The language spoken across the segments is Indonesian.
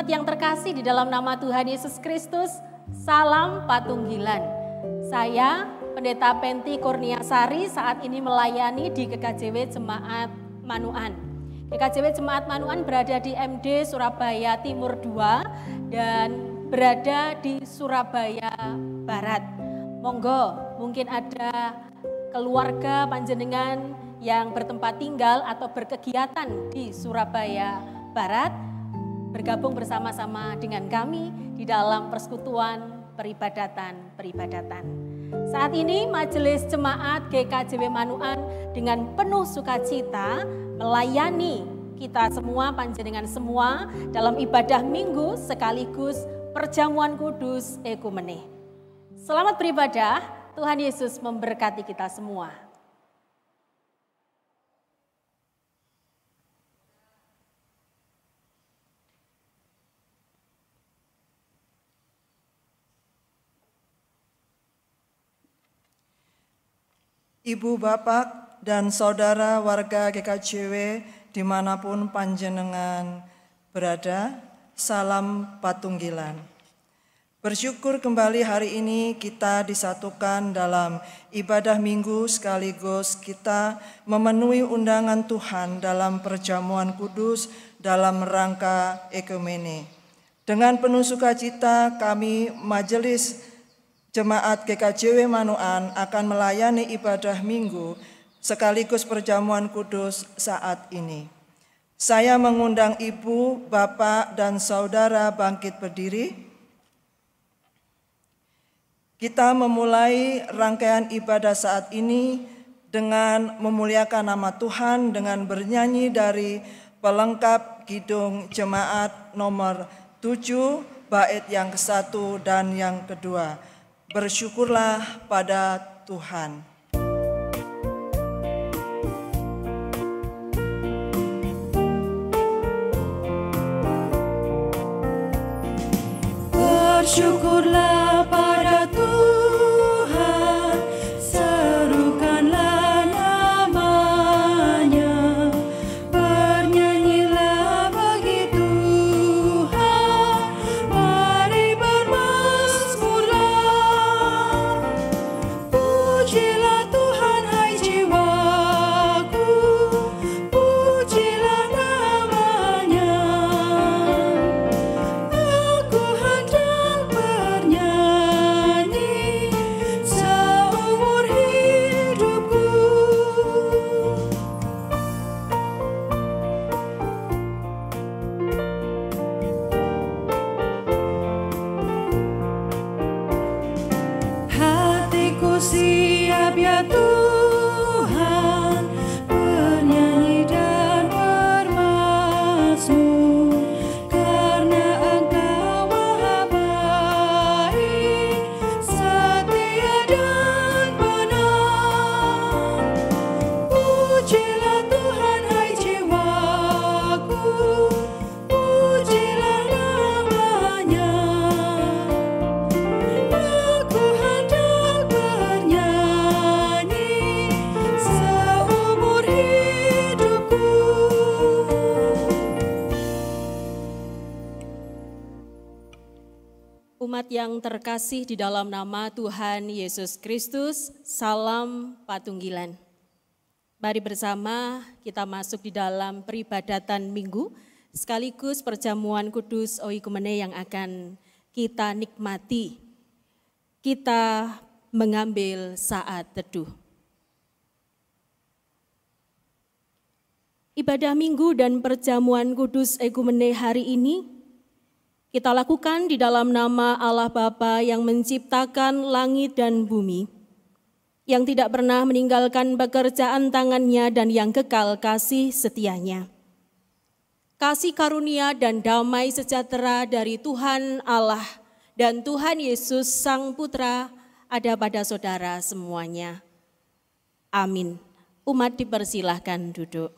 Umat yang terkasih di dalam nama Tuhan Yesus Kristus, salam Patunggilan. Saya, Pendeta Penti Kurniasari, saat ini melayani di GKJW Jemaat Manuan. GKJW Jemaat Manuan berada di MD Surabaya Timur 2 dan berada di Surabaya Barat. Monggo, mungkin ada keluarga panjenengan yang bertempat tinggal atau berkegiatan di Surabaya Barat, bergabung bersama-sama dengan kami di dalam persekutuan peribadatan. Saat ini Majelis Jemaat GKJW Manuan dengan penuh sukacita melayani kita semua, panjenengan semua dalam ibadah minggu sekaligus perjamuan kudus ekumene. Selamat beribadah, Tuhan Yesus memberkati kita semua. Ibu, bapak, dan saudara warga GKJW dimanapun panjenengan berada, salam Patunggilan. Bersyukur kembali hari ini kita disatukan dalam ibadah minggu sekaligus kita memenuhi undangan Tuhan dalam perjamuan kudus dalam rangka ekumene. Dengan penuh sukacita kami Majelis Jemaat GKJW Manuan akan melayani ibadah minggu sekaligus perjamuan kudus saat ini. Saya mengundang ibu, bapak, dan saudara bangkit berdiri. Kita memulai rangkaian ibadah saat ini dengan memuliakan nama Tuhan dengan bernyanyi dari pelengkap Kidung Jemaat nomor 7, bait yang ke-1 dan yang kedua. Bersyukurlah pada Tuhan. Bersyukurlah pada Tuhan, serukanlah namanya, bernyanyilah bagi Tuhan, mari bermazmurlah. Pujilah Tuhan hai jiwaku, pujilah namanya. Aku hendak bernyanyi seumur hidupku. Hatiku siap ya Tuhan, bernyanyi dan bermazmur, karena Engkau Maha baik, setia dan benar. Pujilah Tuhan hai jiwaku, pujilah namanya. Aku hendak bernyanyi seumur hidupku. Umat yang terkasih di dalam nama Tuhan Yesus Kristus, salam Patunggilan. Mari bersama kita masuk di dalam peribadatan minggu, sekaligus perjamuan kudus oikumene yang akan kita nikmati. Kita mengambil saat teduh. Ibadah minggu dan perjamuan kudus ekumene hari ini kita lakukan di dalam nama Allah Bapa yang menciptakan langit dan bumi, yang tidak pernah meninggalkan pekerjaan tangannya dan yang kekal kasih setianya. Kasih karunia dan damai sejahtera dari Tuhan Allah dan Tuhan Yesus Sang Putra ada pada saudara semuanya. Amin. Umat dipersilahkan duduk.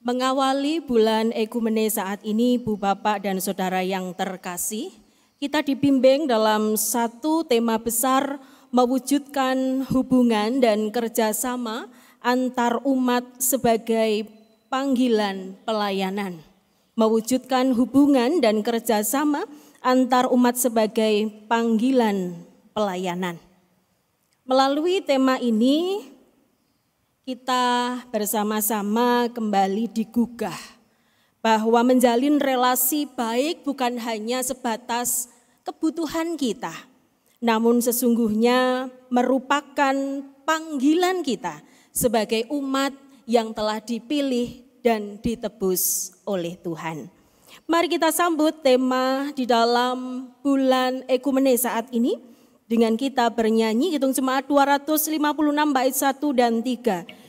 Mengawali bulan ekumene saat ini, Bu Bapak dan Saudara yang terkasih, kita dibimbing dalam satu tema besar mewujudkan hubungan dan kerjasama antar umat sebagai panggilan pelayanan, mewujudkan hubungan dan kerjasama antar umat sebagai panggilan pelayanan. Melalui tema ini, kita bersama-sama kembali digugah bahwa menjalin relasi baik bukan hanya sebatas kebutuhan kita, namun sesungguhnya merupakan panggilan kita sebagai umat yang telah dipilih dan ditebus oleh Tuhan. Mari kita sambut tema di dalam bulan Ekumene saat ini dengan kita bernyanyi Kidung Jemaat 256 bait 1 dan 3.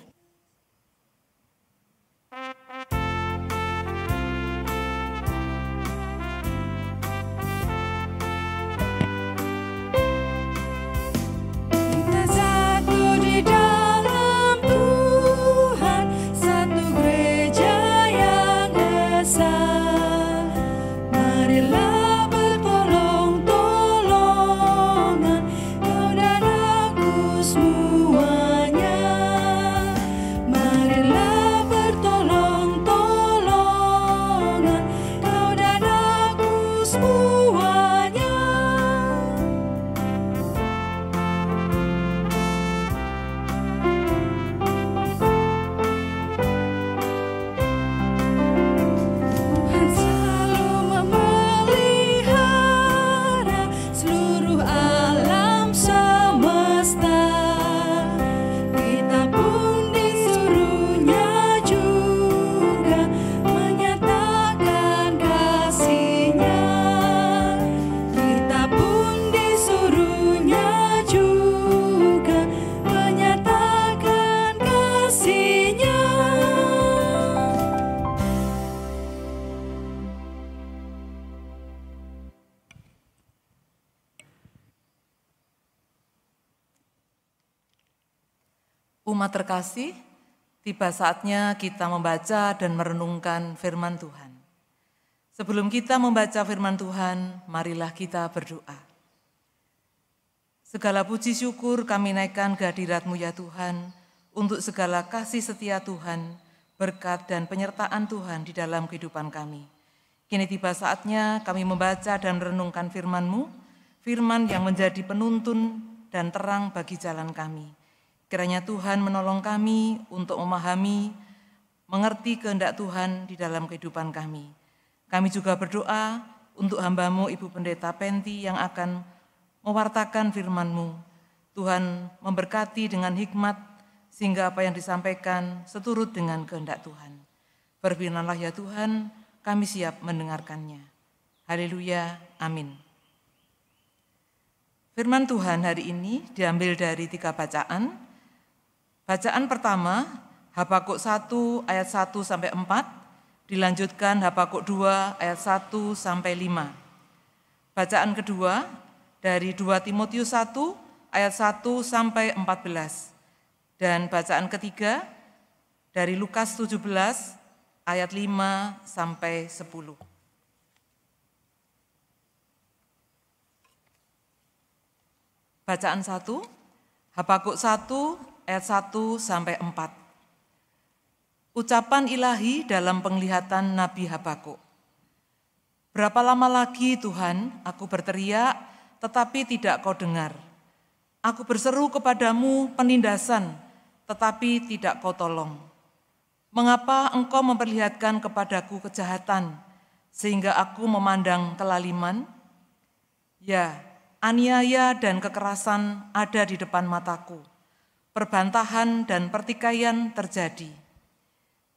Umat terkasih, tiba saatnya kita membaca dan merenungkan firman Tuhan. Sebelum kita membaca firman Tuhan, marilah kita berdoa. Segala puji syukur kami naikkan ke hadirat-Mu ya Tuhan, untuk segala kasih setia Tuhan, berkat dan penyertaan Tuhan di dalam kehidupan kami. Kini tiba saatnya kami membaca dan merenungkan firman-Mu, firman yang menjadi penuntun dan terang bagi jalan kami. Kiranya Tuhan menolong kami untuk memahami, mengerti kehendak Tuhan di dalam kehidupan kami. Kami juga berdoa untuk hamba-Mu Ibu Pendeta Penti yang akan mewartakan firman-Mu. Tuhan memberkati dengan hikmat sehingga apa yang disampaikan seturut dengan kehendak Tuhan. Berfirman-Lah ya Tuhan, kami siap mendengarkannya. Haleluya, amin. Firman Tuhan hari ini diambil dari 3 bacaan. Bacaan pertama, Habakuk 1 ayat 1 sampai 4, dilanjutkan Habakuk 2 ayat 1 sampai 5. Bacaan kedua dari 2 Timotius 1 ayat 1 sampai 14. Dan bacaan ketiga dari Lukas 17 ayat 5 sampai 10. Bacaan 1, Habakuk 1 ayat 1 sampai 4. Ucapan ilahi dalam penglihatan Nabi Habakuk. Berapa lama lagi Tuhan aku berteriak tetapi tidak kau dengar. Aku berseru kepadamu penindasan tetapi tidak kau tolong. Mengapa engkau memperlihatkan kepadaku kejahatan sehingga aku memandang kelaliman? Ya, aniaya dan kekerasan ada di depan mataku. Perbantahan dan pertikaian terjadi.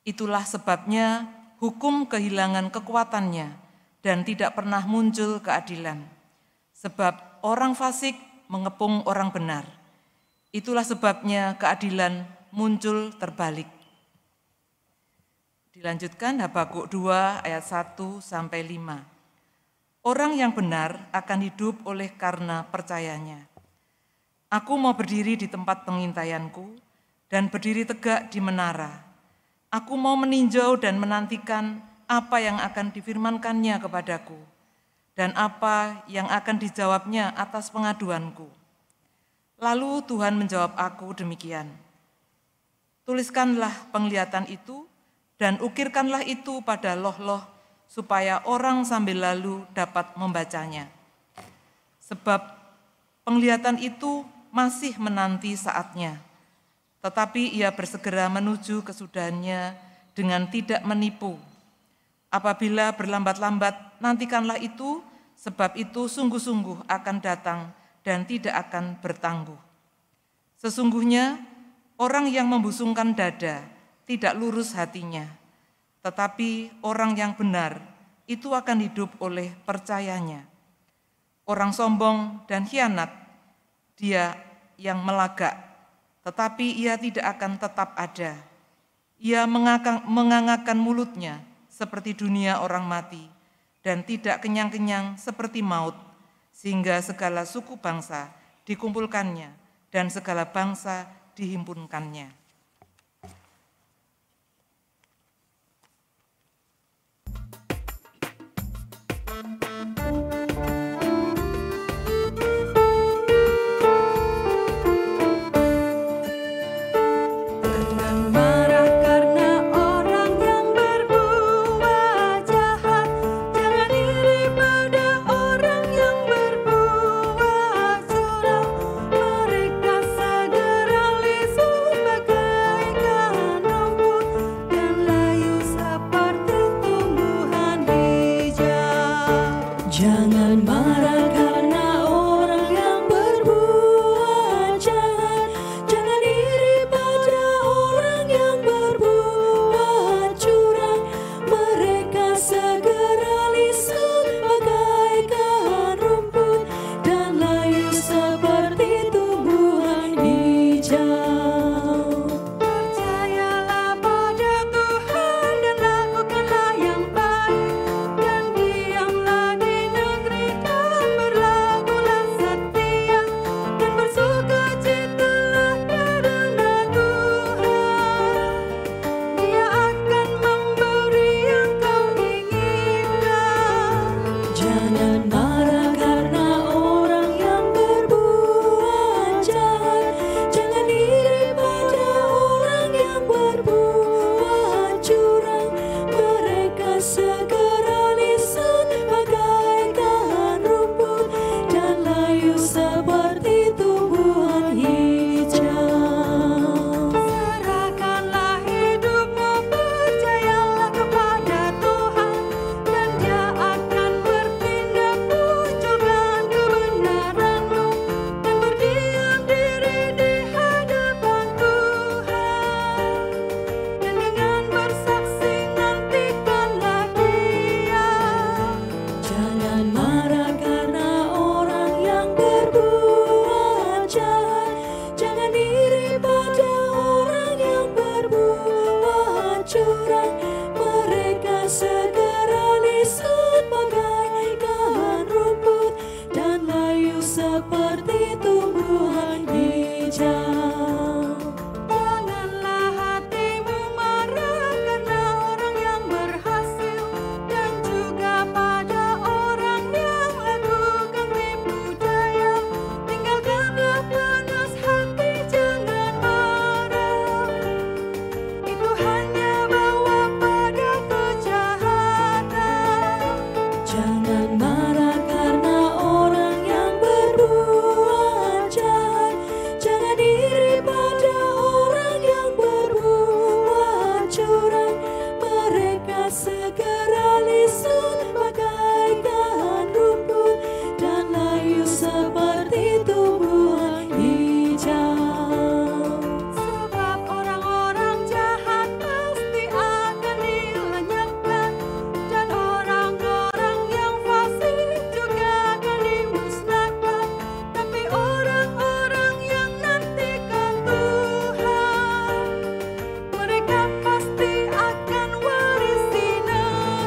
Itulah sebabnya hukum kehilangan kekuatannya dan tidak pernah muncul keadilan. Sebab orang fasik mengepung orang benar. Itulah sebabnya keadilan muncul terbalik. Dilanjutkan Habakuk 2 ayat 1 sampai 5. Orang yang benar akan hidup oleh karena percayanya. Aku mau berdiri di tempat pengintaianku dan berdiri tegak di menara. Aku mau meninjau dan menantikan apa yang akan difirmankannya kepadaku dan apa yang akan dijawabnya atas pengaduanku. Lalu Tuhan menjawab aku demikian. Tuliskanlah penglihatan itu dan ukirkanlah itu pada loh-loh supaya orang sambil lalu dapat membacanya. Sebab penglihatan itu masih menanti saatnya, tetapi ia bersegera menuju kesudahannya dengan tidak menipu. Apabila berlambat-lambat, nantikanlah itu, sebab itu sungguh-sungguh akan datang dan tidak akan bertangguh. Sesungguhnya orang yang membusungkan dada tidak lurus hatinya, tetapi orang yang benar itu akan hidup oleh percayanya. Orang sombong dan khianat, dia yang melagak, tetapi ia tidak akan tetap ada. Ia mengangakkan mulutnya seperti dunia orang mati, dan tidak kenyang-kenyang seperti maut, sehingga segala suku bangsa dikumpulkannya, dan segala bangsa dihimpunkannya. Jangan marah karena orang yang berbuat jahat. Jangan iri pada orang yang berbuat curang. Mereka segera lisut bagaikan rumput dan layu seperti tumbuhan hijau. Percayalah pada Tuhan dan lakukanlah yang baik, dan diamlah di negeri dan berlakulah setia, dan bersukacitalah karena Tuhan. Dia akan memberi yang kau inginkan. Jangan marah karena orang yang berbuat jahat. Jangan iri pada orang yang berbuat curang. Mereka segera lisut bagaikan rumput dan layu seperti tumbuhan hijau. Serahkanlah hidupmu, percayalah kepada Tuhan, dan Dia akan bertindak. Munculkan kebenaranmu dan berdiam diri di hadapan Tuhan, dan dengan bersaksi nantikanlah Dia. Jangan marah karena orang yang berbuat jahat. Jangan iri pada orang yang berbuat curang. Mereka segera lisut bagaikan rumput dan layu seperti tumbuhan hijau. Janganlah hatimu marah karena orang yang berhasil, dan juga pada orang yang lakukan tipu daya. Tinggalkanlah panas hati, jangan marah. Itu hanya bawa pada kejahatan. Jangan marah karena orang yang berbuat jahat. Jangan iri pada orang yang berbuat curang. Mereka segera lisut bagaikan rumput dan layu seperti tumbuhan hijau. Sebab orang-orang jahat pasti akan dilenyapkan, dan orang-orang yang fasik juga akan dimusnahkan. Tapi orang-orang yang nantikan Tuhan, mereka pasti akan warisi negeri.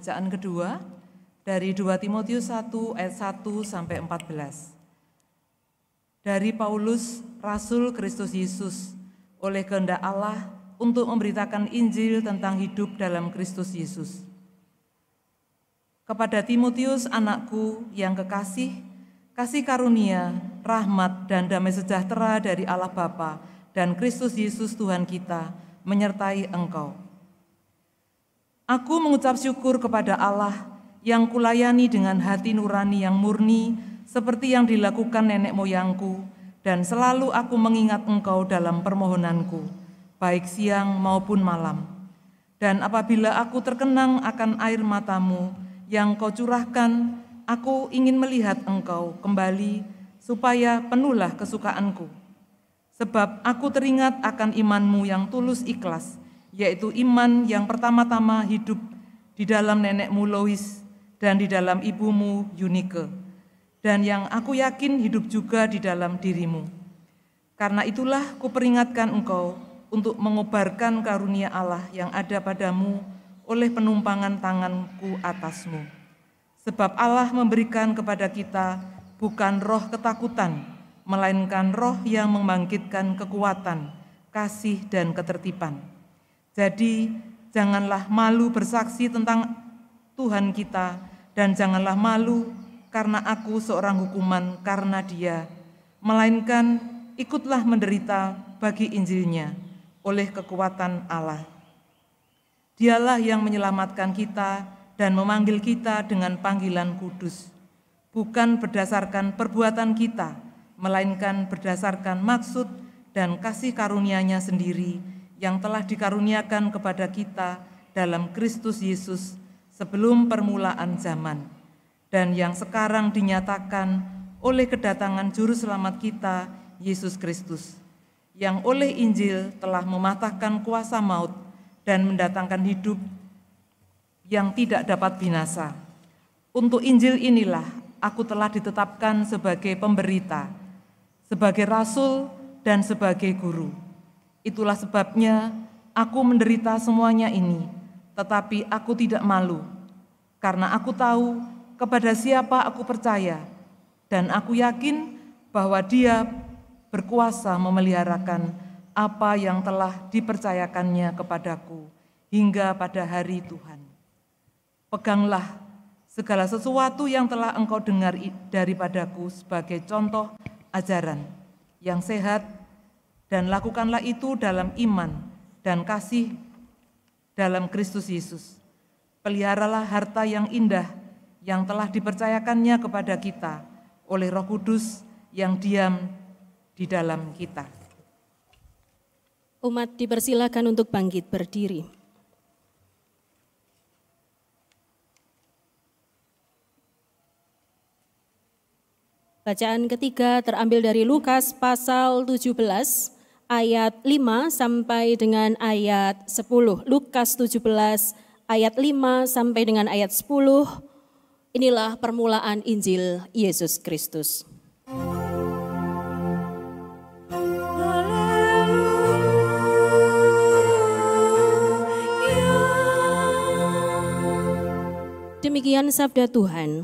Bacaan kedua dari 2 Timotius 1 ayat 1 sampai 14. Dari Paulus, Rasul Kristus Yesus, oleh kehendak Allah untuk memberitakan Injil tentang hidup dalam Kristus Yesus. Kepada Timotius, anakku yang kekasih, kasih karunia, rahmat, dan damai sejahtera dari Allah Bapa dan Kristus Yesus Tuhan kita menyertai engkau. Aku mengucap syukur kepada Allah yang kulayani dengan hati nurani yang murni, seperti yang dilakukan nenek moyangku, dan selalu aku mengingat engkau dalam permohonanku, baik siang maupun malam. Dan apabila aku terkenang akan air matamu yang kau curahkan, aku ingin melihat engkau kembali, supaya penuhlah kesukaanku. Sebab aku teringat akan imanmu yang tulus ikhlas, yaitu iman yang pertama-tama hidup di dalam nenekmu Lois dan di dalam ibumu Yunike, dan yang aku yakin hidup juga di dalam dirimu. Karena itulah kuperingatkan engkau untuk mengobarkan karunia Allah yang ada padamu oleh penumpangan tanganku atasmu. Sebab Allah memberikan kepada kita bukan roh ketakutan, melainkan roh yang membangkitkan kekuatan, kasih, dan ketertiban. Jadi janganlah malu bersaksi tentang Tuhan kita, dan janganlah malu karena aku seorang hukuman karena Dia, melainkan ikutlah menderita bagi Injilnya oleh kekuatan Allah. Dialah yang menyelamatkan kita dan memanggil kita dengan panggilan kudus, bukan berdasarkan perbuatan kita, melainkan berdasarkan maksud dan kasih karunia-Nya sendiri yang telah dikaruniakan kepada kita dalam Kristus Yesus sebelum permulaan zaman, dan yang sekarang dinyatakan oleh kedatangan Juru Selamat kita, Yesus Kristus, yang oleh Injil telah mematahkan kuasa maut dan mendatangkan hidup yang tidak dapat binasa. Untuk Injil inilah aku telah ditetapkan sebagai pemberita, sebagai rasul, dan sebagai guru. Itulah sebabnya aku menderita semuanya ini, tetapi aku tidak malu, karena aku tahu kepada siapa aku percaya, dan aku yakin bahwa Dia berkuasa memeliharakan apa yang telah dipercayakannya kepadaku hingga pada hari Tuhan. Peganglah segala sesuatu yang telah engkau dengar daripadaku sebagai contoh ajaran yang sehat, dan lakukanlah itu dalam iman dan kasih dalam Kristus Yesus. Peliharalah harta yang indah yang telah dipercayakannya kepada kita oleh Roh Kudus yang diam di dalam kita. Umat dipersilakan untuk bangkit berdiri. Bacaan ketiga terambil dari Lukas pasal 17 ayat 5 sampai dengan ayat 10. Lukas 17 ayat 5 sampai dengan ayat 10. Inilah permulaan Injil Yesus Kristus. Demikian sabda Tuhan.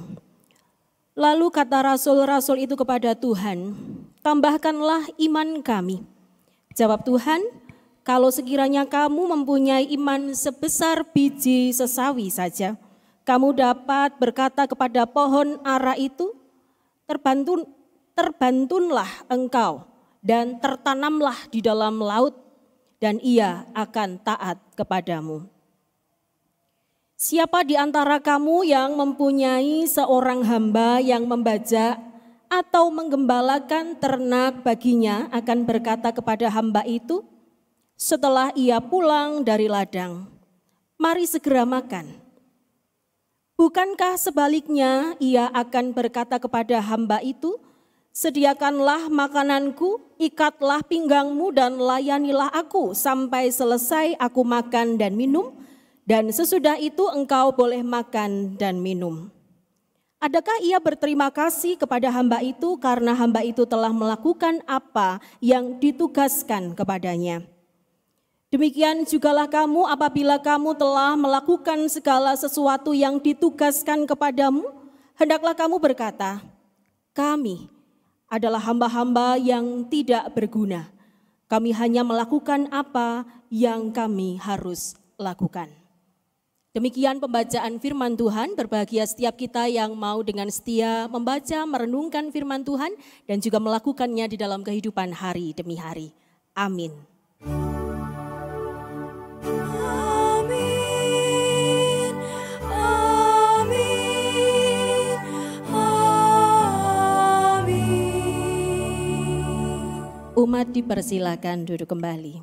Lalu kata rasul-rasul itu kepada Tuhan, tambahkanlah iman kami. Jawab Tuhan, kalau sekiranya kamu mempunyai iman sebesar biji sesawi saja, kamu dapat berkata kepada pohon ara itu, terbantunlah engkau dan tertanamlah di dalam laut, dan ia akan taat kepadamu. Siapa di antara kamu yang mempunyai seorang hamba yang membajak atau menggembalakan ternak baginya akan berkata kepada hamba itu, setelah ia pulang dari ladang, mari segera makan. Bukankah sebaliknya ia akan berkata kepada hamba itu, sediakanlah makananku, ikatlah pinggangmu dan layanilah aku sampai selesai aku makan dan minum, dan sesudah itu engkau boleh makan dan minum. Adakah ia berterima kasih kepada hamba itu karena hamba itu telah melakukan apa yang ditugaskan kepadanya? Demikian jugalah kamu apabila kamu telah melakukan segala sesuatu yang ditugaskan kepadamu, hendaklah kamu berkata, kami adalah hamba-hamba yang tidak berguna. Kami hanya melakukan apa yang kami harus lakukan. Demikian pembacaan firman Tuhan. Berbahagia setiap kita yang mau dengan setia membaca, merenungkan firman Tuhan dan juga melakukannya di dalam kehidupan hari demi hari. Amin. Amin, amin, amin. Umat dipersilakan duduk kembali.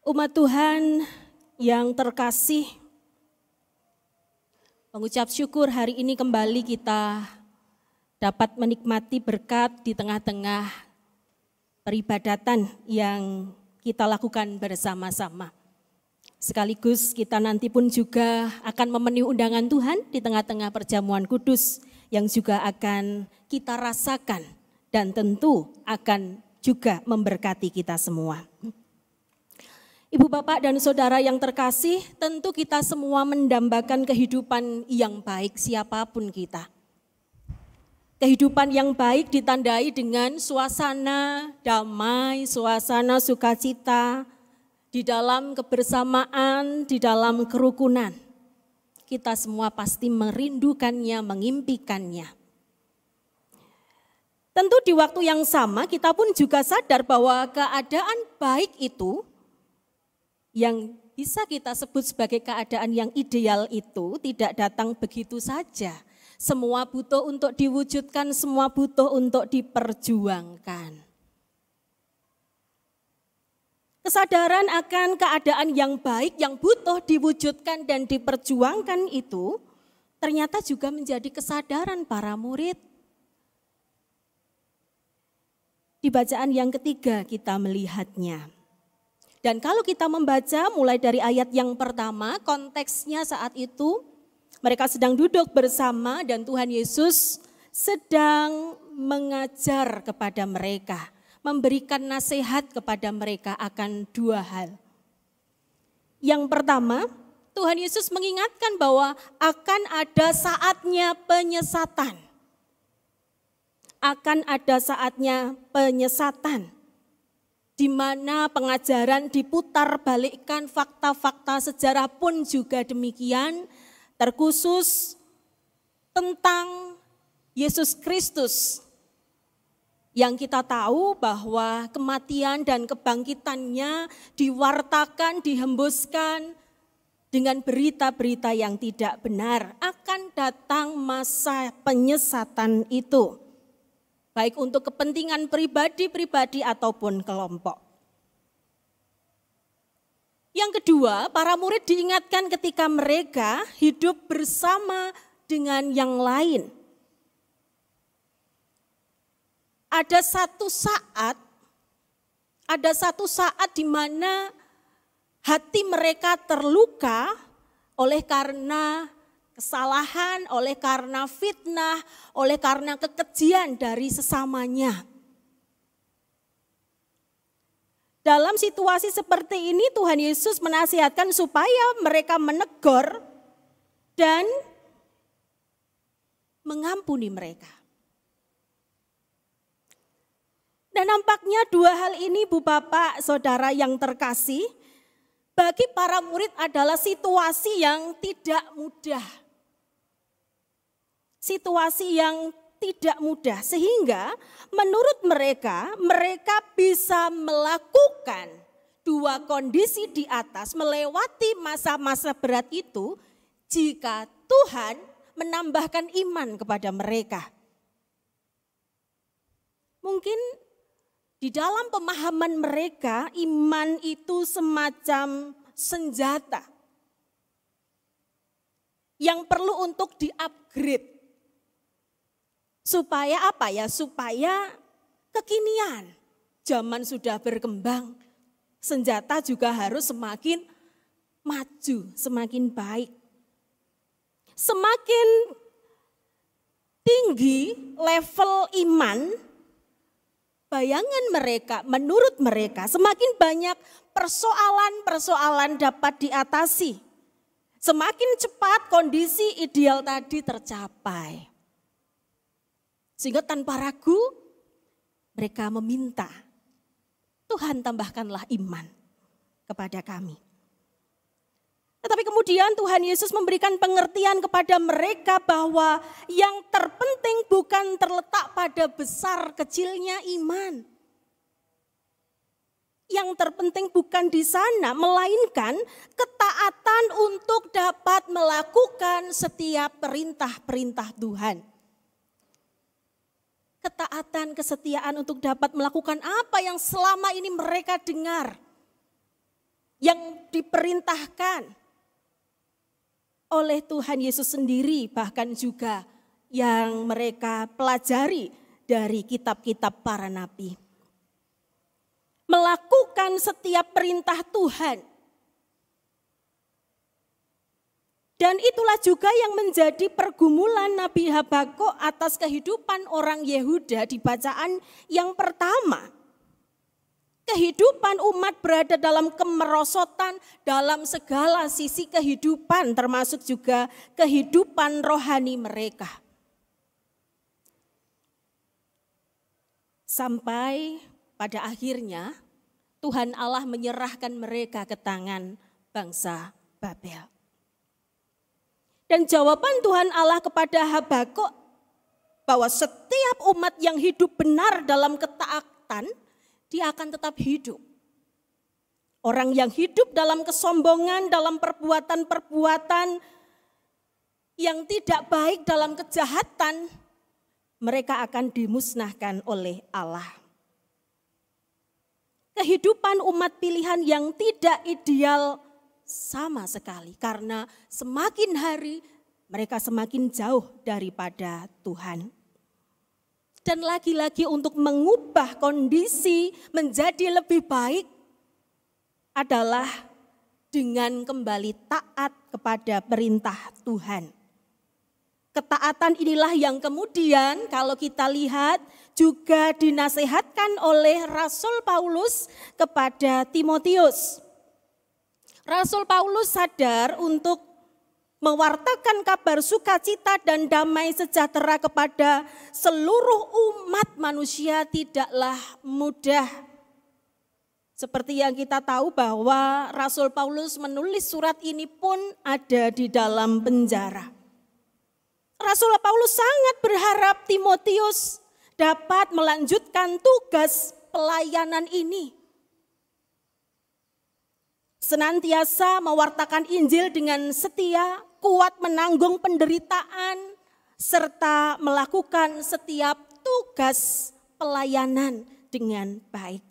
Umat Tuhan yang terkasih, mengucap syukur hari ini kembali kita dapat menikmati berkat di tengah-tengah peribadatan yang kita lakukan bersama-sama. Sekaligus kita nanti pun juga akan memenuhi undangan Tuhan di tengah-tengah perjamuan kudus yang juga akan kita rasakan dan tentu akan juga memberkati kita semua. Ibu, Bapak, dan Saudara yang terkasih, tentu kita semua mendambakan kehidupan yang baik siapapun kita. Kehidupan yang baik ditandai dengan suasana damai, suasana sukacita, di dalam kebersamaan, di dalam kerukunan. Kita semua pasti merindukannya, mengimpikannya. Tentu di waktu yang sama kita pun juga sadar bahwa keadaan baik itu yang bisa kita sebut sebagai keadaan yang ideal itu tidak datang begitu saja. Semua butuh untuk diwujudkan, semua butuh untuk diperjuangkan. Kesadaran akan keadaan yang baik yang butuh diwujudkan dan diperjuangkan itu ternyata juga menjadi kesadaran para murid. Di bacaan yang ketiga kita melihatnya. Dan kalau kita membaca mulai dari ayat yang pertama, konteksnya saat itu mereka sedang duduk bersama dan Tuhan Yesus sedang mengajar kepada mereka, memberikan nasihat kepada mereka akan dua hal. Yang pertama, Tuhan Yesus mengingatkan bahwa akan ada saatnya penyesatan. Akan ada saatnya penyesatan. Di mana pengajaran diputar balikkan, fakta-fakta sejarah pun juga demikian, terkhusus tentang Yesus Kristus yang kita tahu bahwa kematian dan kebangkitannya diwartakan, dihembuskan dengan berita-berita yang tidak benar. Akan datang masa penyesatan itu. Baik untuk kepentingan pribadi-pribadi ataupun kelompok. Yang kedua, para murid diingatkan ketika mereka hidup bersama dengan yang lain. Ada satu saat di mana hati mereka terluka oleh karena kesalahan, oleh karena fitnah, oleh karena kekejian dari sesamanya. Dalam situasi seperti ini Tuhan Yesus menasihatkan supaya mereka menegur dan mengampuni mereka. Dan nampaknya dua hal ini Bu Bapak, Saudara yang terkasih, bagi para murid adalah situasi yang tidak mudah. Situasi yang tidak mudah sehingga menurut mereka bisa melakukan dua kondisi di atas, melewati masa-masa berat itu jika Tuhan menambahkan iman kepada mereka. Mungkin di dalam pemahaman mereka iman itu semacam senjata yang perlu untuk di-upgrade. Supaya apa ya? Supaya kekinian. Zaman sudah berkembang. Senjata juga harus semakin maju, semakin baik. Semakin tinggi level iman, bayangan mereka, menurut mereka semakin banyak persoalan-persoalan dapat diatasi. Semakin cepat kondisi ideal tadi tercapai. Sehingga tanpa ragu mereka meminta, Tuhan tambahkanlah iman kepada kami. Tetapi kemudian Tuhan Yesus memberikan pengertian kepada mereka bahwa yang terpenting bukan terletak pada besar kecilnya iman. Yang terpenting bukan di sana, melainkan ketaatan untuk dapat melakukan setiap perintah-perintah Tuhan. Ketaatan, kesetiaan untuk dapat melakukan apa yang selama ini mereka dengar, yang diperintahkan oleh Tuhan Yesus sendiri, bahkan juga yang mereka pelajari dari kitab-kitab para nabi. Melakukan setiap perintah Tuhan. Dan itulah juga yang menjadi pergumulan Nabi Habakuk atas kehidupan orang Yehuda di bacaan yang pertama. Kehidupan umat berada dalam kemerosotan dalam segala sisi kehidupan, termasuk juga kehidupan rohani mereka. Sampai pada akhirnya Tuhan Allah menyerahkan mereka ke tangan bangsa Babel. Dan jawaban Tuhan Allah kepada Habakuk bahwa setiap umat yang hidup benar dalam ketaatan, dia akan tetap hidup. Orang yang hidup dalam kesombongan, dalam perbuatan-perbuatan yang tidak baik, dalam kejahatan, mereka akan dimusnahkan oleh Allah. Kehidupan umat pilihan yang tidak ideal sama sekali, karena semakin hari mereka semakin jauh daripada Tuhan. Dan lagi-lagi untuk mengubah kondisi menjadi lebih baik adalah dengan kembali taat kepada perintah Tuhan. Ketaatan inilah yang kemudian kalau kita lihat juga dinasihatkan oleh Rasul Paulus kepada Timotius. Rasul Paulus sadar untuk mewartakan kabar sukacita dan damai sejahtera kepada seluruh umat manusia tidaklah mudah. Seperti yang kita tahu bahwa Rasul Paulus menulis surat ini pun ada di dalam penjara. Rasul Paulus sangat berharap Timotius dapat melanjutkan tugas pelayanan ini. Senantiasa mewartakan Injil dengan setia, kuat menanggung penderitaan, serta melakukan setiap tugas pelayanan dengan baik.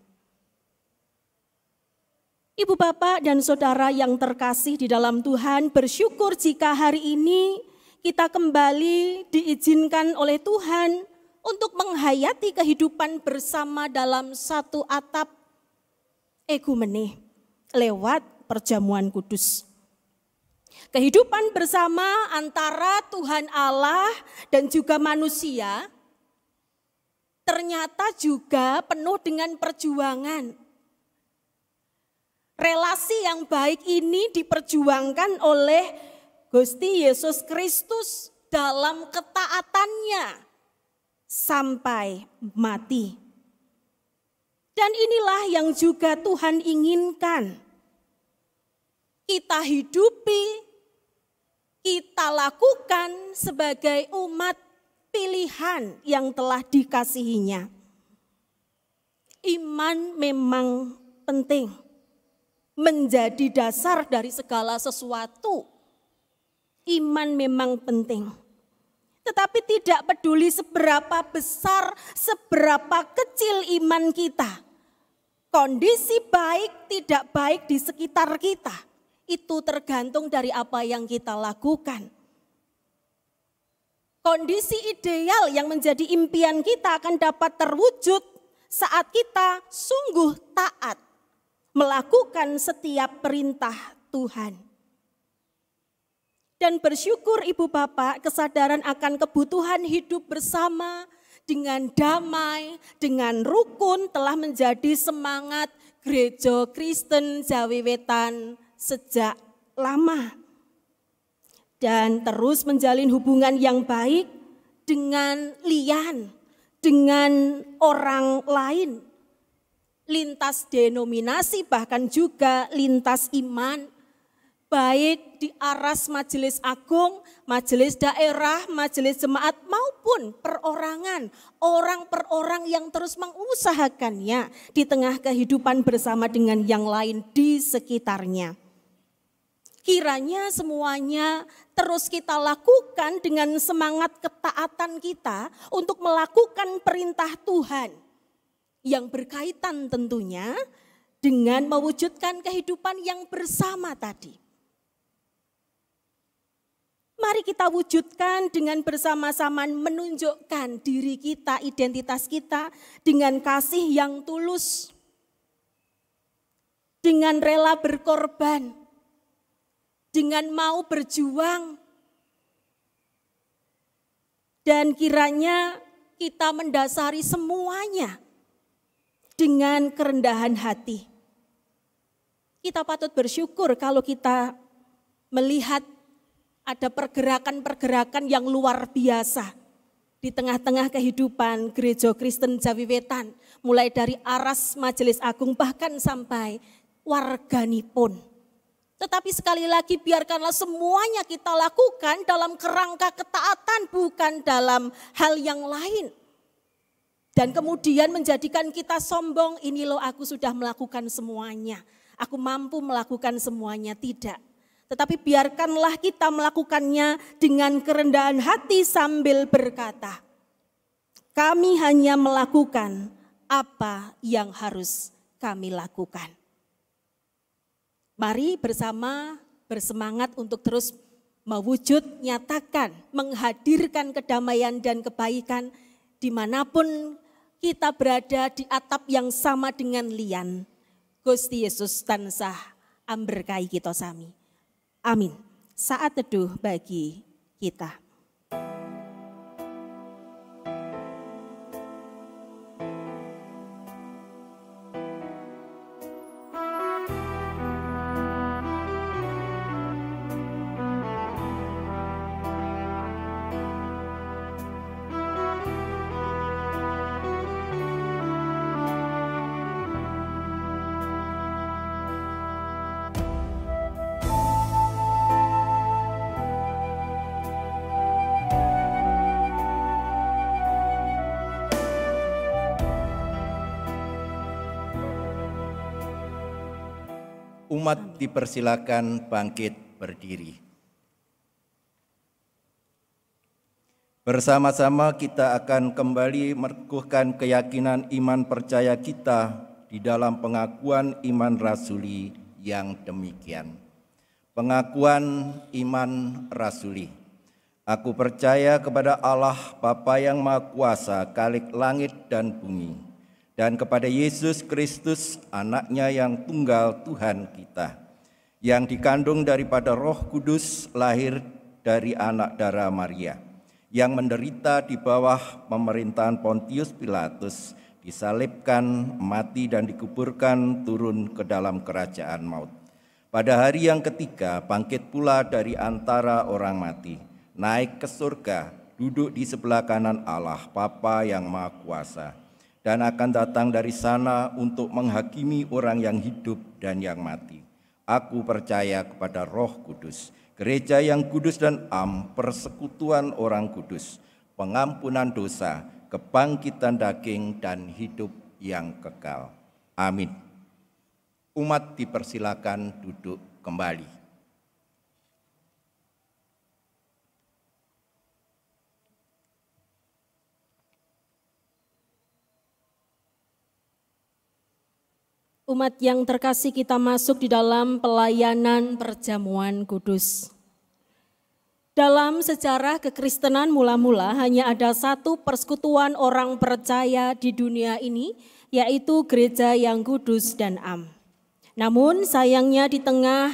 Ibu, bapak, dan saudara yang terkasih di dalam Tuhan, bersyukur jika hari ini kita kembali diizinkan oleh Tuhan untuk menghayati kehidupan bersama dalam satu atap ekumene lewat perjamuan kudus. Kehidupan bersama antara Tuhan Allah dan juga manusia ternyata juga penuh dengan perjuangan. Relasi yang baik ini diperjuangkan oleh Gusti Yesus Kristus dalam ketaatannya sampai mati. Dan inilah yang juga Tuhan inginkan. Kita hidupi, kita lakukan sebagai umat pilihan yang telah dikasihinya. Iman memang penting, menjadi dasar dari segala sesuatu. Iman memang penting. Tetapi tidak peduli seberapa besar, seberapa kecil iman kita. Kondisi baik, tidak baik di sekitar kita, itu tergantung dari apa yang kita lakukan. Kondisi ideal yang menjadi impian kita akan dapat terwujud saat kita sungguh taat melakukan setiap perintah Tuhan. Dan bersyukur Ibu Bapak, kesadaran akan kebutuhan hidup bersama dengan damai, dengan rukun telah menjadi semangat Gereja Kristen Jawi Wetan sejak lama. Dan terus menjalin hubungan yang baik dengan lian, dengan orang lain. Lintas denominasi bahkan juga lintas iman. Baik di aras majelis agung, majelis daerah, majelis jemaat maupun perorangan. Orang per orang yang terus mengusahakannya di tengah kehidupan bersama dengan yang lain di sekitarnya. Kiranya semuanya terus kita lakukan dengan semangat ketaatan kita untuk melakukan perintah Tuhan. Yang berkaitan tentunya dengan mewujudkan kehidupan yang bersama tadi. Mari kita wujudkan dengan bersama-sama menunjukkan diri kita, identitas kita dengan kasih yang tulus. Dengan rela berkorban, dengan mau berjuang. Dan kiranya kita mendasari semuanya dengan kerendahan hati. Kita patut bersyukur kalau kita melihat ada pergerakan-pergerakan yang luar biasa di tengah-tengah kehidupan Gereja Kristen Jawi Wetan, mulai dari aras majelis agung bahkan sampai warganipun. Tetapi sekali lagi biarkanlah semuanya kita lakukan dalam kerangka ketaatan, bukan dalam hal yang lain. Dan kemudian menjadikan kita sombong, ini loh aku sudah melakukan semuanya, aku mampu melakukan semuanya, tidak. Tetapi biarkanlah kita melakukannya dengan kerendahan hati sambil berkata, kami hanya melakukan apa yang harus kami lakukan. Mari bersama bersemangat untuk terus mewujud, nyatakan, menghadirkan kedamaian dan kebaikan dimanapun kita berada di atap yang sama dengan lian. Gusti Yesus tansah amberkahi kita sami. Amin. Saat teduh bagi kita. Umat dipersilakan bangkit berdiri. Bersama-sama kita akan kembali meneguhkan keyakinan iman percaya kita di dalam pengakuan iman rasuli yang demikian. Pengakuan iman rasuli. Aku percaya kepada Allah Bapa yang Maha Kuasa, Khalik langit dan bumi, dan kepada Yesus Kristus, anaknya yang tunggal Tuhan kita, yang dikandung daripada Roh Kudus, lahir dari anak darah Maria, yang menderita di bawah pemerintahan Pontius Pilatus, disalibkan, mati dan dikuburkan, turun ke dalam kerajaan maut. Pada hari yang ketiga, bangkit pula dari antara orang mati, naik ke surga, duduk di sebelah kanan Allah, Bapa yang Maha Kuasa, dan akan datang dari sana untuk menghakimi orang yang hidup dan yang mati. Aku percaya kepada Roh Kudus, gereja yang kudus dan am, persekutuan orang kudus, pengampunan dosa, kebangkitan daging, dan hidup yang kekal. Amin. Umat dipersilakan duduk kembali. Umat yang terkasih, kita masuk di dalam pelayanan perjamuan kudus. Dalam sejarah kekristenan mula-mula hanya ada satu persekutuan orang percaya di dunia ini, yaitu gereja yang kudus dan am. Namun sayangnya di tengah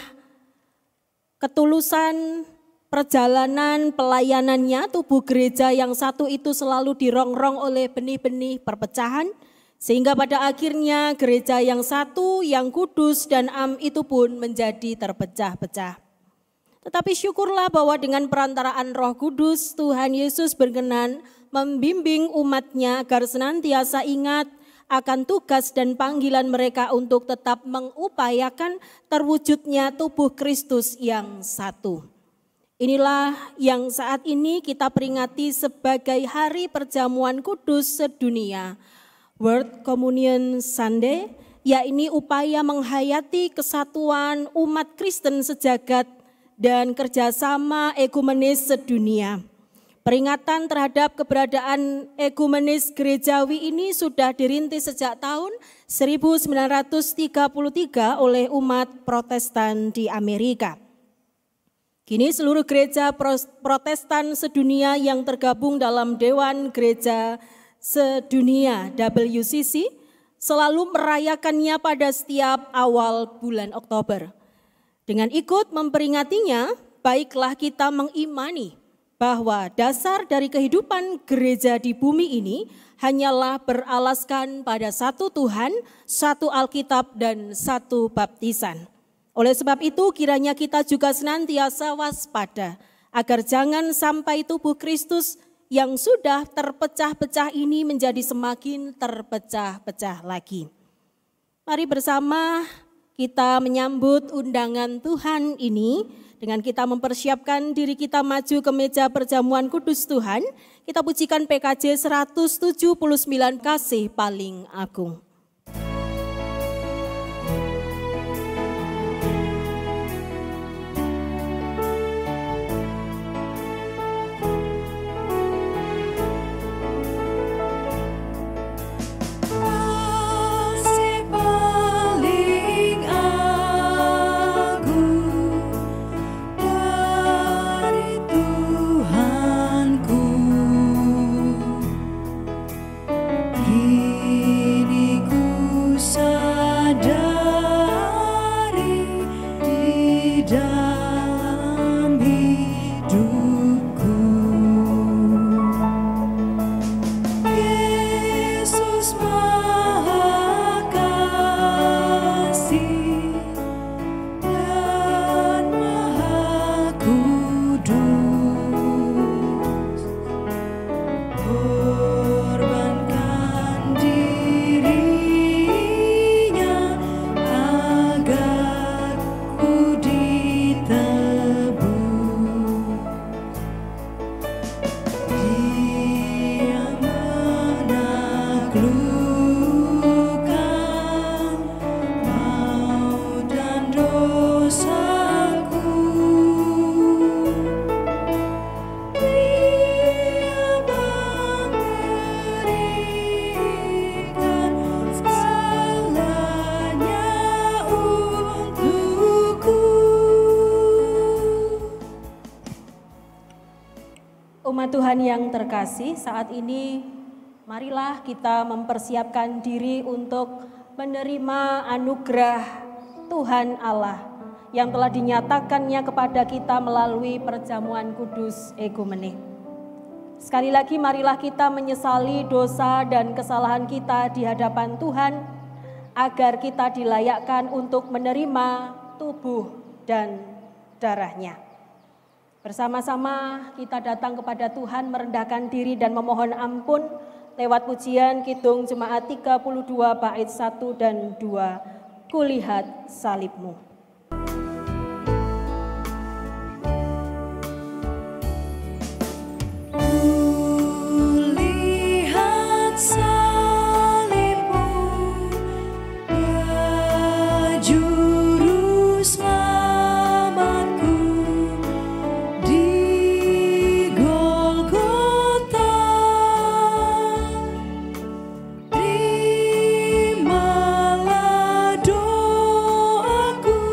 ketulusan perjalanan pelayanannya, tubuh gereja yang satu itu selalu dirongrong oleh benih-benih perpecahan, sehingga pada akhirnya gereja yang satu, yang kudus dan am itu pun menjadi terpecah-pecah. Tetapi syukurlah bahwa dengan perantaraan Roh Kudus, Tuhan Yesus berkenan membimbing umatnya agar senantiasa ingat akan tugas dan panggilan mereka untuk tetap mengupayakan terwujudnya tubuh Kristus yang satu. Inilah yang saat ini kita peringati sebagai Hari Perjamuan Kudus Sedunia, World Communion Sunday, yakni upaya menghayati kesatuan umat Kristen sejagat dan kerjasama ekumenis sedunia. Peringatan terhadap keberadaan ekumenis gerejawi ini sudah dirintis sejak tahun 1933 oleh umat Protestan di Amerika. Kini seluruh gereja Protestan sedunia yang tergabung dalam Dewan Gereja Sedunia WCC selalu merayakannya pada setiap awal bulan Oktober. Dengan ikut memperingatinya, baiklah kita mengimani bahwa dasar dari kehidupan gereja di bumi ini hanyalah beralaskan pada satu Tuhan, satu Alkitab dan satu baptisan. Oleh sebab itu kiranya kita juga senantiasa waspada agar jangan sampai tubuh Kristus yang sudah terpecah-pecah ini menjadi semakin terpecah-pecah lagi. Mari bersama kita menyambut undangan Tuhan ini dengan kita mempersiapkan diri kita maju ke meja perjamuan kudus Tuhan. Kita pujikan PKJ 179 Kasih Paling Agung. Tuhan yang terkasih, saat ini marilah kita mempersiapkan diri untuk menerima anugerah Tuhan Allah yang telah dinyatakannya kepada kita melalui perjamuan kudus ekumenik. Sekali lagi marilah kita menyesali dosa dan kesalahan kita di hadapan Tuhan agar kita dilayakkan untuk menerima tubuh dan darah-Nya. Bersama-sama kita datang kepada Tuhan merendahkan diri dan memohon ampun lewat pujian Kidung Jemaat 32 bait 1 dan 2, Kulihat salibmu. Terimalah doaku.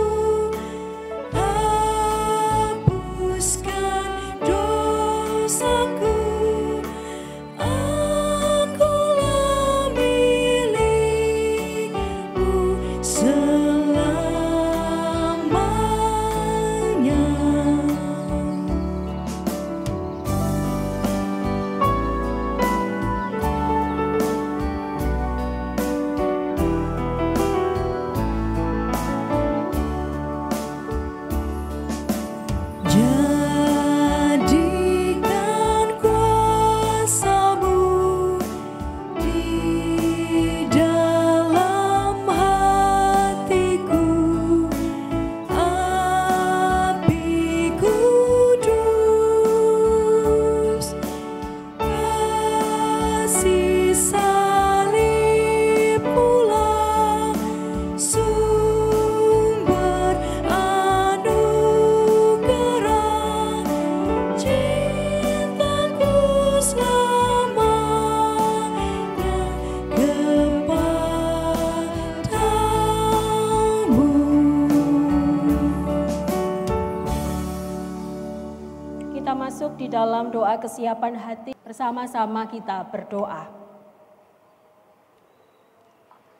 dalam doa kesiapan hati, bersama-sama kita berdoa.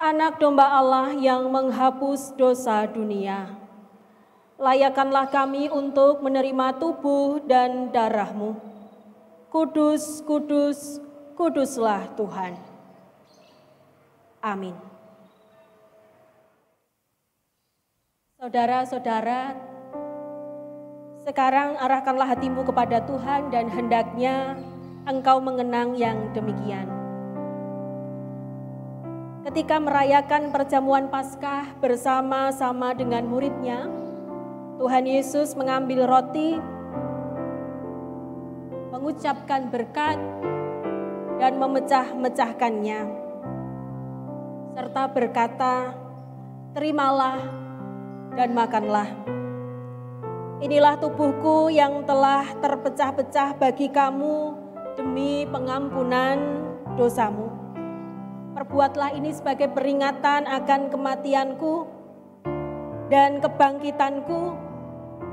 Anak domba Allah yang menghapus dosa dunia, layakkanlah kami untuk menerima tubuh dan darah-Mu. Kudus, kudus, kuduslah Tuhan. Amin. Saudara-saudara, sekarang arahkanlah hatimu kepada Tuhan dan hendaknya engkau mengenang yang demikian. Ketika merayakan perjamuan Paskah bersama-sama dengan muridnya, Tuhan Yesus mengambil roti, mengucapkan berkat, dan memecah-mecahkannya, serta berkata, "Terimalah dan makanlah. Inilah tubuhku yang telah terpecah-pecah bagi kamu demi pengampunan dosamu. Perbuatlah ini sebagai peringatan akan kematianku dan kebangkitanku,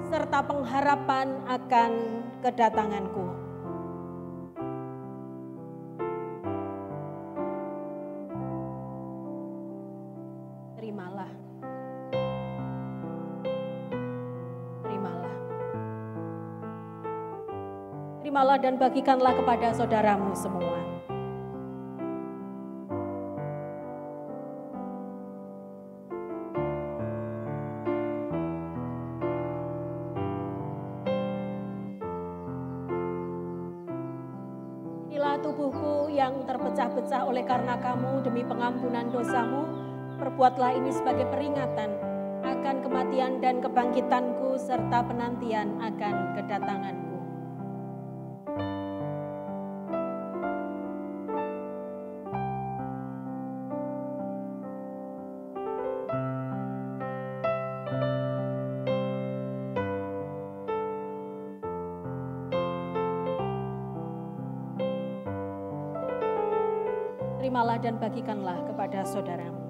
serta pengharapan akan kedatanganku." Terimalah. Terimalah. Terimalah dan bagikanlah kepada saudaramu semua. Inilah tubuhku yang terpecah-pecah oleh karena kamu demi pengampunan dosamu. Perbuatlah ini sebagai peringatan akan kematian dan kebangkitanku serta penantian akan kedatanganku. Terimalah dan bagikanlah kepada saudaramu.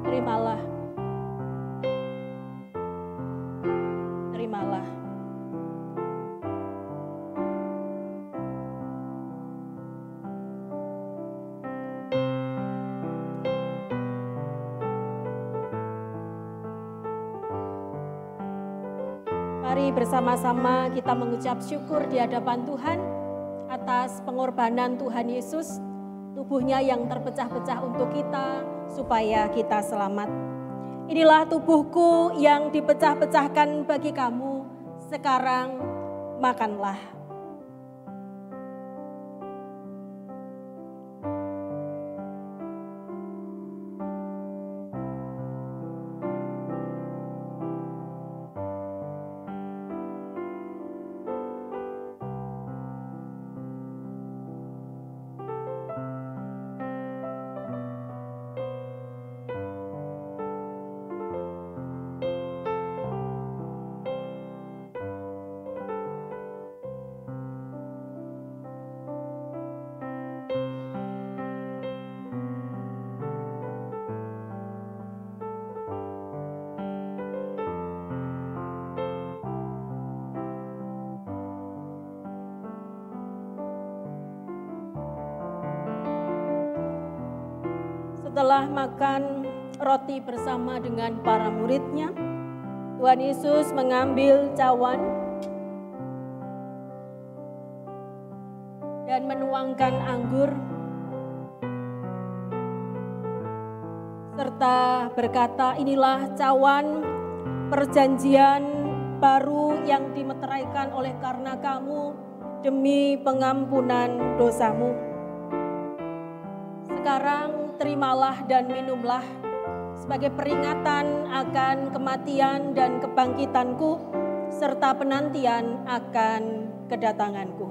Terimalah. Terimalah. Mari bersama-sama kita mengucap syukur di hadapan Tuhan atas pengorbanan Tuhan Yesus, tubuhnya yang terpecah-pecah untuk kita supaya kita selamat. Inilah tubuhku yang dipecah-pecahkan bagi kamu, sekarang makanlah. Setelah makan roti bersama dengan para muridnya, Tuhan Yesus mengambil cawan dan menuangkan anggur, serta berkata, "Inilah cawan perjanjian baru yang dimeteraikan oleh karena kamu demi pengampunan dosamu. Sekarang terimalah dan minumlah sebagai peringatan akan kematian dan kebangkitanku serta penantian akan kedatanganku."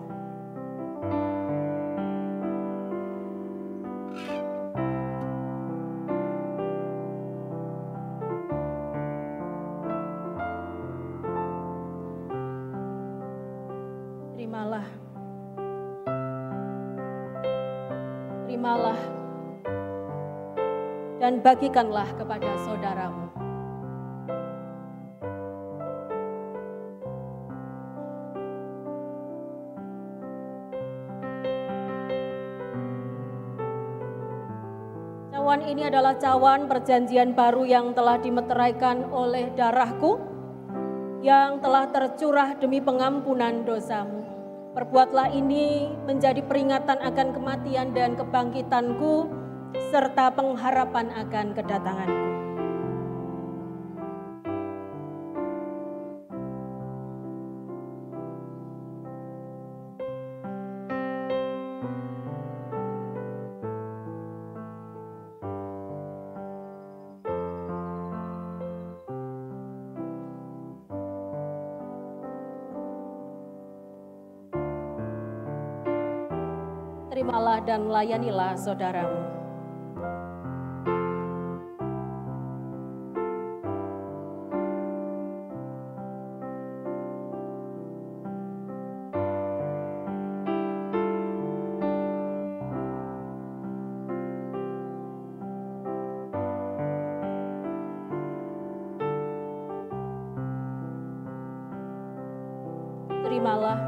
terimalah. Terimalah dan bagikanlah kepada saudaramu. Cawan ini adalah cawan perjanjian baru yang telah dimeteraikan oleh darahku, yang telah tercurah demi pengampunan dosamu. Perbuatlah ini menjadi peringatan akan kematian dan kebangkitanku, serta pengharapan akan kedatanganku. Terimalah dan layanilah saudaramu. Terimalah.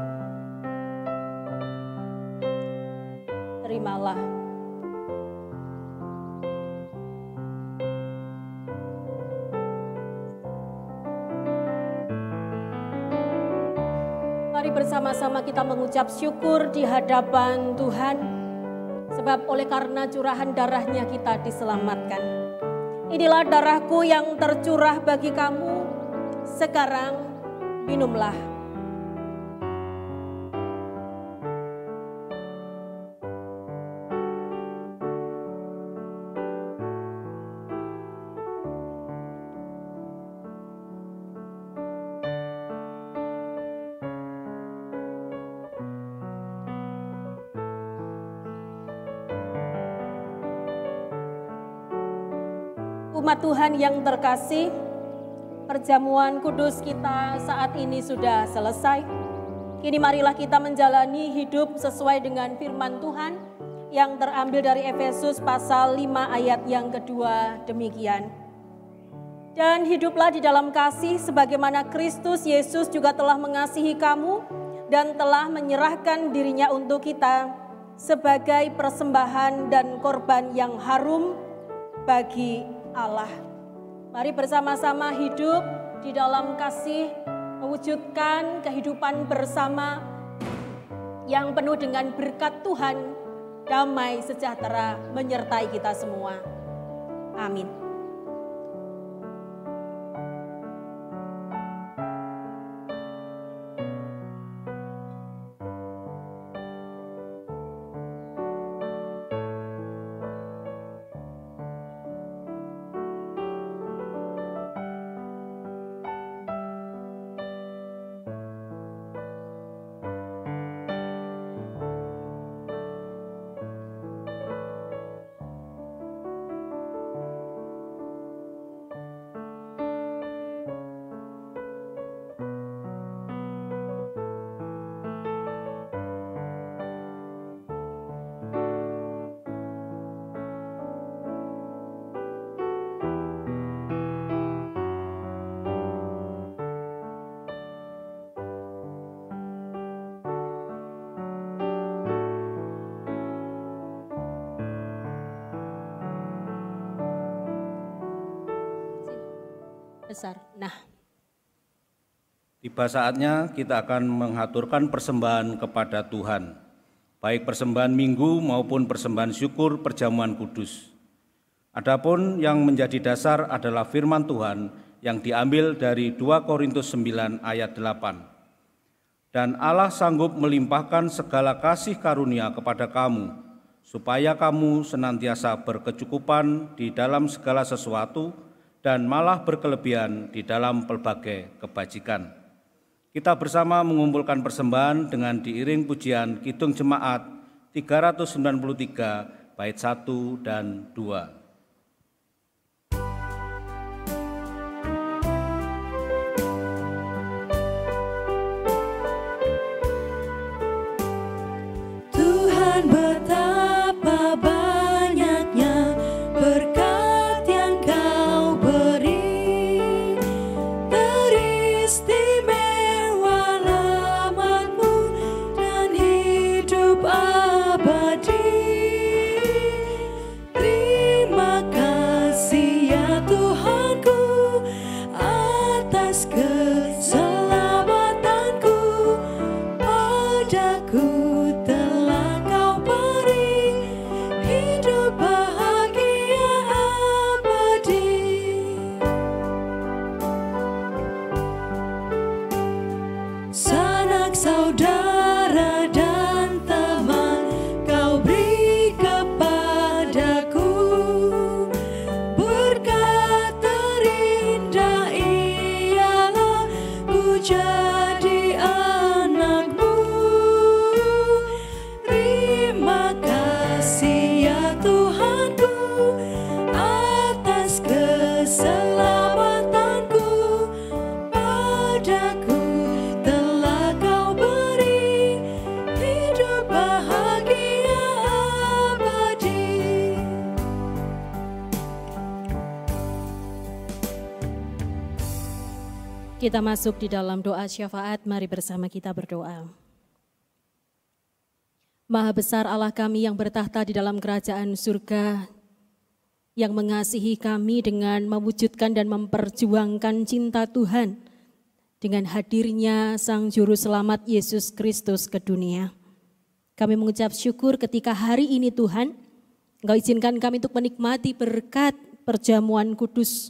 Terimalah. Mari bersama-sama kita mengucap syukur di hadapan Tuhan, sebab oleh karena curahan darahnya kita diselamatkan. Inilah darahku yang tercurah bagi kamu, sekarang minumlah. Umat Tuhan yang terkasih, perjamuan kudus kita saat ini sudah selesai. Kini marilah kita menjalani hidup sesuai dengan firman Tuhan yang terambil dari Efesus pasal 5 ayat yang kedua demikian. Dan hiduplah di dalam kasih sebagaimana Kristus Yesus juga telah mengasihi kamu dan telah menyerahkan dirinya untuk kita sebagai persembahan dan korban yang harum bagi Allah. Mari bersama-sama hidup di dalam kasih, mewujudkan kehidupan bersama yang penuh dengan berkat Tuhan, damai sejahtera menyertai kita semua. Amin. Besar. Nah, tiba saatnya kita akan mengaturkan persembahan kepada Tuhan, baik persembahan minggu maupun persembahan syukur perjamuan kudus. Adapun yang menjadi dasar adalah firman Tuhan yang diambil dari 2 Korintus 9 ayat 8. Dan Allah sanggup melimpahkan segala kasih karunia kepada kamu, supaya kamu senantiasa berkecukupan di dalam segala sesuatu, dan malah berkelebihan di dalam pelbagai kebajikan. Kita bersama mengumpulkan persembahan dengan diiring pujian Kidung Jemaat 393 bait 1 dan 2. Kita masuk di dalam doa syafaat, mari bersama kita berdoa. Maha besar Allah kami yang bertahta di dalam kerajaan surga, yang mengasihi kami dengan mewujudkan dan memperjuangkan cinta Tuhan dengan hadirnya Sang Juru Selamat Yesus Kristus ke dunia. Kami mengucap syukur ketika hari ini Tuhan, Engkau izinkan kami untuk menikmati berkat perjamuan kudus,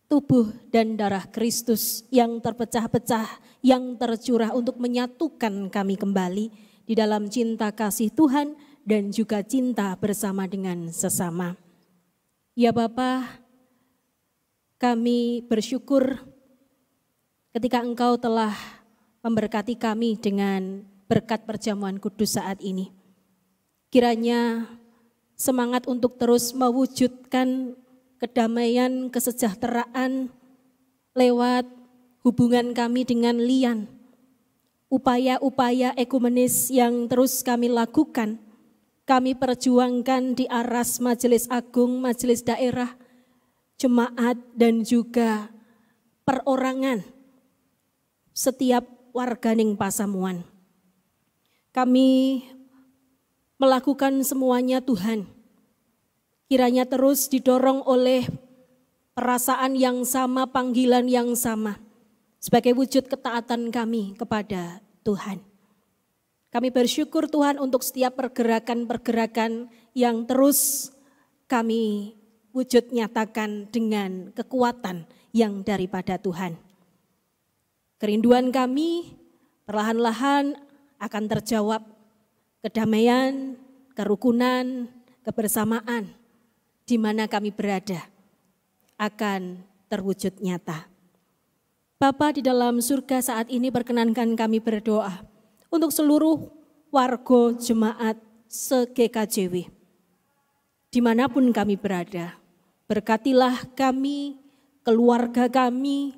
tubuh dan darah Kristus yang terpecah-pecah, yang tercurah untuk menyatukan kami kembali di dalam cinta kasih Tuhan dan juga cinta bersama dengan sesama. Ya Bapa, kami bersyukur ketika Engkau telah memberkati kami dengan berkat perjamuan kudus saat ini. Kiranya semangat untuk terus mewujudkan kedamaian, kesejahteraan lewat hubungan kami dengan lian. Upaya-upaya ekumenis yang terus kami lakukan, kami perjuangkan di aras Majelis Agung, Majelis Daerah, jemaat dan juga perorangan setiap warganing Pasamuan. Kami melakukan semuanya Tuhan. Kiranya terus didorong oleh perasaan yang sama, panggilan yang sama, sebagai wujud ketaatan kami kepada Tuhan. Kami bersyukur Tuhan untuk setiap pergerakan-pergerakan yang terus kami wujud nyatakan dengan kekuatan yang daripada Tuhan. Kerinduan kami perlahan-lahan akan terjawab, kedamaian, kerukunan, kebersamaan, di mana kami berada akan terwujud nyata. Bapa di dalam surga, saat ini perkenankan kami berdoa untuk seluruh warga jemaat se-GKJW. Dimanapun kami berada, berkatilah kami, keluarga kami,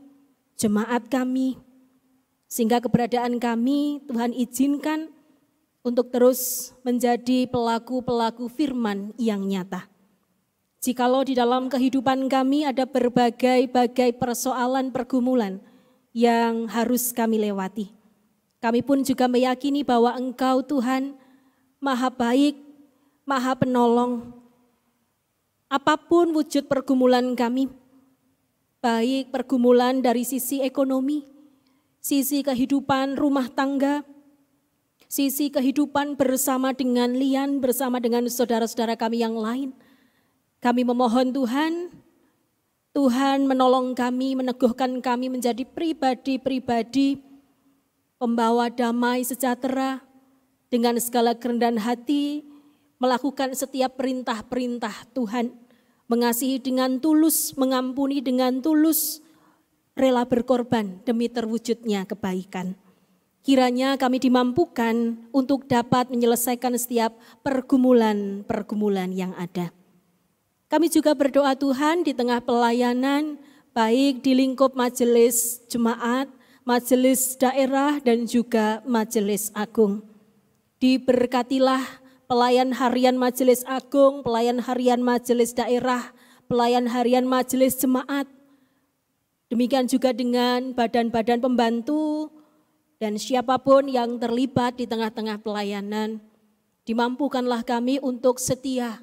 jemaat kami, sehingga keberadaan kami Tuhan izinkan untuk terus menjadi pelaku-pelaku firman yang nyata. Jikalau di dalam kehidupan kami ada berbagai-bagai persoalan pergumulan yang harus kami lewati, kami pun juga meyakini bahwa Engkau Tuhan Maha Baik, Maha Penolong. Apapun wujud pergumulan kami, baik pergumulan dari sisi ekonomi, sisi kehidupan rumah tangga, sisi kehidupan bersama dengan lian, bersama dengan saudara-saudara kami yang lain, kami memohon Tuhan menolong kami, meneguhkan kami menjadi pribadi-pribadi pembawa damai sejahtera dengan segala kerendahan hati, melakukan setiap perintah-perintah Tuhan, mengasihi dengan tulus, mengampuni dengan tulus, rela berkorban demi terwujudnya kebaikan. Kiranya kami dimampukan untuk dapat menyelesaikan setiap pergumulan-pergumulan yang ada. Kami juga berdoa Tuhan di tengah pelayanan, baik di lingkup majelis jemaat, majelis daerah dan juga majelis agung. Diberkatilah pelayan harian majelis agung, pelayan harian majelis daerah, pelayan harian majelis jemaat. Demikian juga dengan badan-badan pembantu dan siapapun yang terlibat di tengah-tengah pelayanan. Dimampukanlah kami untuk setia,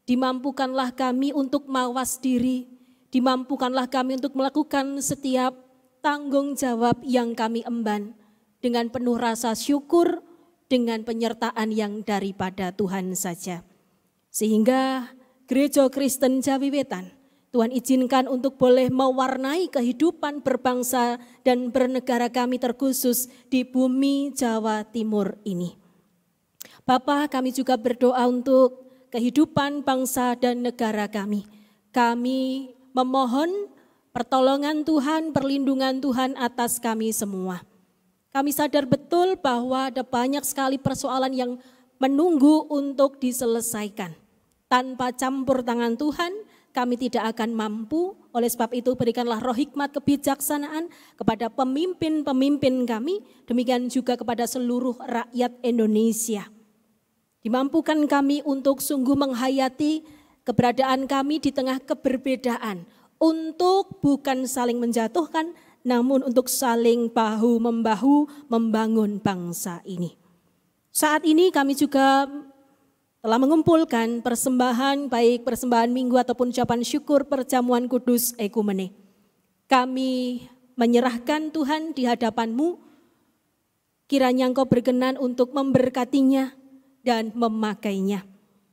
dimampukanlah kami untuk mawas diri, dimampukanlah kami untuk melakukan setiap tanggung jawab yang kami emban dengan penuh rasa syukur, dengan penyertaan yang daripada Tuhan saja. Sehingga Gereja Kristen Jawi Wetan, Tuhan izinkan untuk boleh mewarnai kehidupan berbangsa dan bernegara kami terkhusus di bumi Jawa Timur ini. Bapa, kami juga berdoa untuk kehidupan bangsa dan negara kami. Kami memohon pertolongan Tuhan, perlindungan Tuhan atas kami semua. Kami sadar betul bahwa ada banyak sekali persoalan yang menunggu untuk diselesaikan. Tanpa campur tangan Tuhan, kami tidak akan mampu. Oleh sebab itu berikanlah roh hikmat kebijaksanaan kepada pemimpin-pemimpin kami, demikian juga kepada seluruh rakyat Indonesia. Dimampukan kami untuk sungguh menghayati keberadaan kami di tengah keberbedaan, untuk bukan saling menjatuhkan, namun untuk saling bahu-membahu membangun bangsa ini. Saat ini kami juga telah mengumpulkan persembahan, baik persembahan minggu ataupun ucapan syukur perjamuan kudus ekumene. Kami menyerahkan Tuhan di hadapan-Mu, kiranya Engkau berkenan untuk memberkatinya dan memakainya.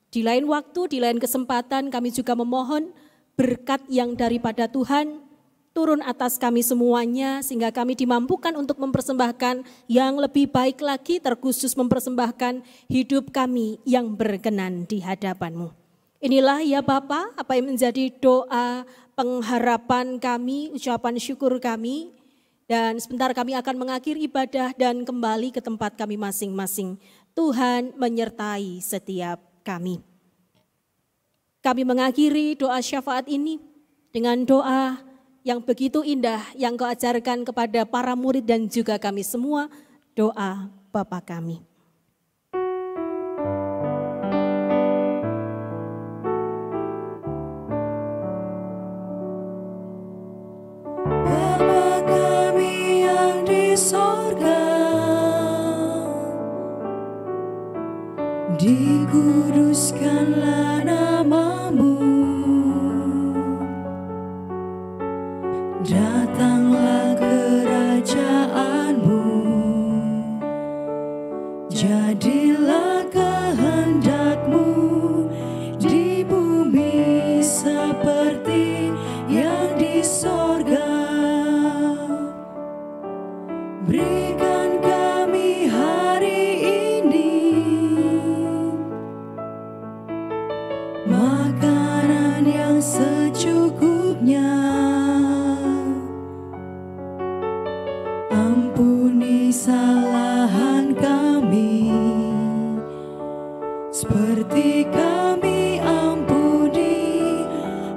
Di lain waktu, di lain kesempatan kami juga memohon berkat yang daripada Tuhan turun atas kami semuanya, sehingga kami dimampukan untuk mempersembahkan yang lebih baik lagi, terkhusus mempersembahkan hidup kami yang berkenan di hadapan-Mu. Inilah ya Bapa, apa yang menjadi doa pengharapan kami, ucapan syukur kami, dan sebentar kami akan mengakhiri ibadah dan kembali ke tempat kami masing-masing. Tuhan menyertai setiap kami. Kami mengakhiri doa syafaat ini dengan doa yang begitu indah yang Kau ajarkan kepada para murid dan juga kami semua, doa Bapa kami. Bapa kami yang di sorga, dikuduskanlah nama-Mu. Datanglah kerajaan-Mu, jadilah kehendak-Mu di bumi seperti yang di sorga. Berikan kami hari ini makanan yang secukupnya. Ampuni kesalahan kami, seperti kami ampuni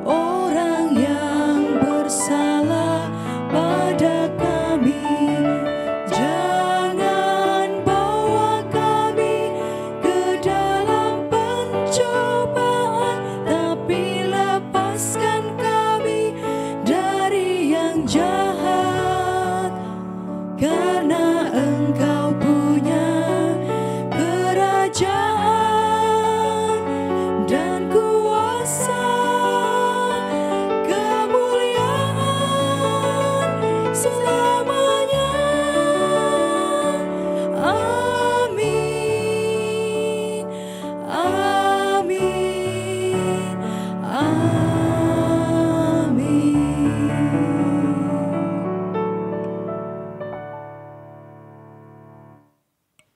orang yang bersalah pada kami. Jangan bawa kami ke dalam pencobaan, tapi lepaskan kami dari yang jahat. Karena Engkau punya kerajaan dan kuasa, kemuliaan selamanya. Amin, amin, amin.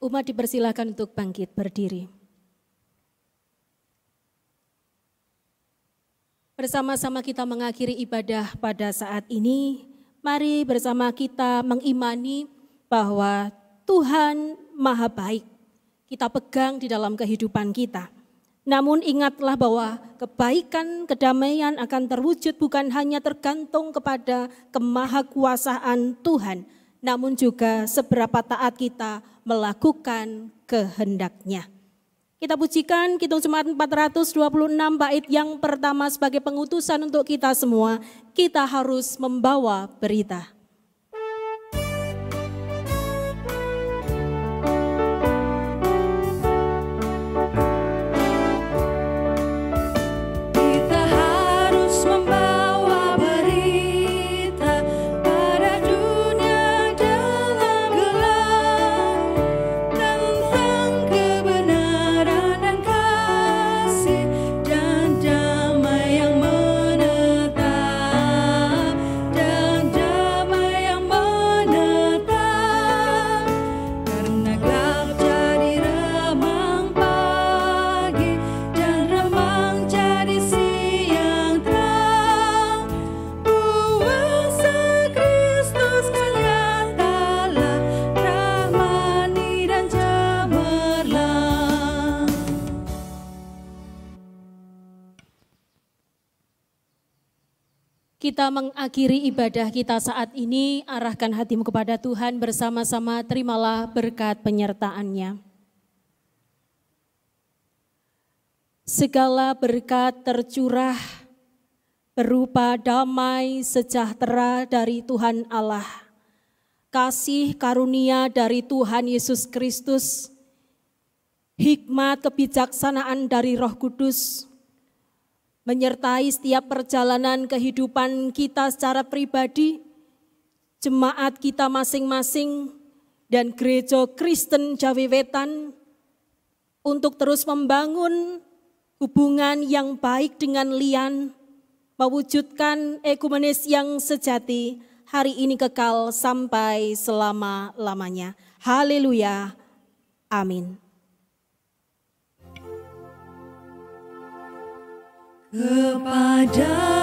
Umat dipersilakan untuk bangkit berdiri. Bersama-sama kita mengakhiri ibadah pada saat ini. Mari bersama kita mengimani bahwa Tuhan Maha Baik. Kita pegang di dalam kehidupan kita. Namun ingatlah bahwa kebaikan, kedamaian akan terwujud bukan hanya tergantung kepada kemahakuasaan Tuhan, namun juga seberapa taat kita melakukan kehendak-Nya. Kita pujikan Kidung Jemaat 426 bait yang pertama sebagai pengutusan untuk kita semua. Kita harus membawa berita. Kita harus membawa berita pada dunia dalam gelap, tentang kebenaran dan kasih dan damai yang menetap, dan damai yang menetap. Karena gelap jadi remang pagi, dan remang jadi siang terang. Kuasa Kristus kan nyatalah, rahmani dan cemerlang. Kita mengakhiri ibadah kita saat ini, arahkan hatimu kepada Tuhan, bersama-sama terimalah berkat penyertaan-Nya. Segala berkat tercurah berupa damai sejahtera dari Tuhan Allah, kasih karunia dari Tuhan Yesus Kristus, hikmat kebijaksanaan dari Roh Kudus, menyertai setiap perjalanan kehidupan kita secara pribadi, jemaat kita masing-masing, dan Gereja Kristen Jawi Wetan untuk terus membangun hubungan yang baik dengan lian, mewujudkan ekumenis yang sejati hari ini kekal sampai selama-lamanya. Haleluya. Amin. Kepada